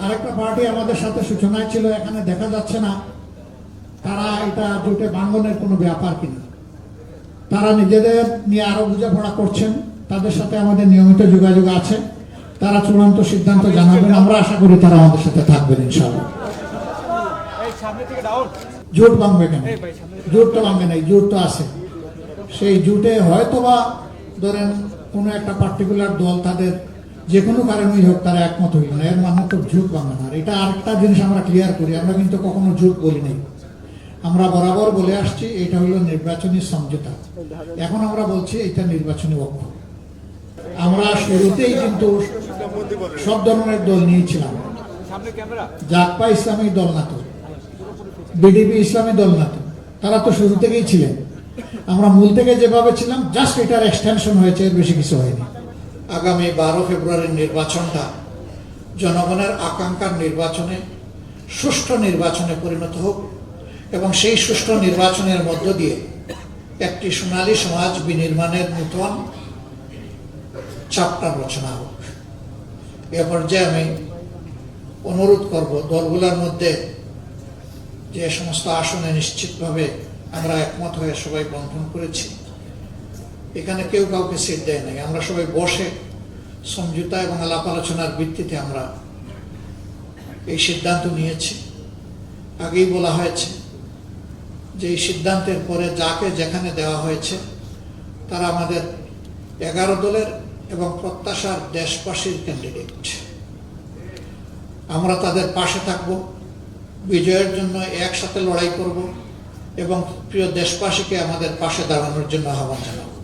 আরেকটা পার্টি আমাদের সাথে সূচনায় ছিল, এখানে দেখা যাচ্ছে না তারা এটা জোটে ভাঙনের কোনো ব্যাপার কিনা। তারা নিজেদের নিয়ে আরো বোঝাপড়া করছেন, তাদের সাথে আমাদের নিয়মিত যোগাযোগ আছে। তারা চূড়ান্ত সিদ্ধান্ত জানাবেন, আমরা আশা করি তারা আমাদের সাথে থাকবেন ইনশাআল্লাহ। জোট ভাঙবে কেন? জোট তো ভাঙবে নাই, জোট তো আছে। সেই জোটে হয়তোবা ধরেন কোনো একটা পার্টিকুলার দল তাদের যে কোনো কারণেই হোক তারা একমত হইল না, এর মানে তো জোট ভাঙবে না। এটা আরেকটা জিনিস আমরা ক্লিয়ার করি, আমরা কিন্তু কখনো জোট বলি নাই। আমরা বরাবর বলে আসছি এটা হলো নির্বাচনী সমঝোতা। এখন আমরা বলছি এটা নির্বাচনী ঐক্য। আমরা শুরুতেই কিন্তু সব ধরনের দল নিয়েছিলাম। জাকপা ইসলামী দল না তো, বিডিপি ইসলামী দল না তো, তারা তো শুরু থেকেই ছিলেন। আমরা মূল থেকে যেভাবে ছিলাম, জাস্ট এটার এক্সটেনশন হয়েছে, এর বেশি কিছু হয়নি। আগামী 12 ফেব্রুয়ারির নির্বাচনটা জনগণের আকাঙ্ক্ষার নির্বাচনে, সুষ্ঠু নির্বাচনে পরিণত হোক এবং সেই সুষ্ঠু নির্বাচনের মধ্য দিয়ে একটি সোনালী সমাজ বিনির্মাণের নতুন চ্যাপ্টার রচনা হোক। এ পর্যায়ে আমি অনুরোধ করব, দলগুলোর মধ্যে যে সমস্ত আসনে নিশ্চিতভাবে আমরা একমত হয়ে সবাই বন্ধন করেছি, এখানে কেউ কাউকে সিট দেয় নাই। আমরা সবাই বসে সমঝোতা এবং আলাপ আলোচনার ভিত্তিতে আমরা এই সিদ্ধান্ত নিয়েছি। আগেই বলা হয়েছে যে এই সিদ্ধান্তের পরে যাকে যেখানে দেওয়া হয়েছে তারা আমাদের 11 দলের এবং প্রত্যাশার দেশবাসীর ক্যান্ডিডেট। আমরা তাদের পাশে থাকব, বিজয়ের জন্য একসাথে লড়াই করব এবং প্রিয় দেশবাসীকে আমাদের পাশে দাঁড়ানোর জন্য আহ্বান জানাবো।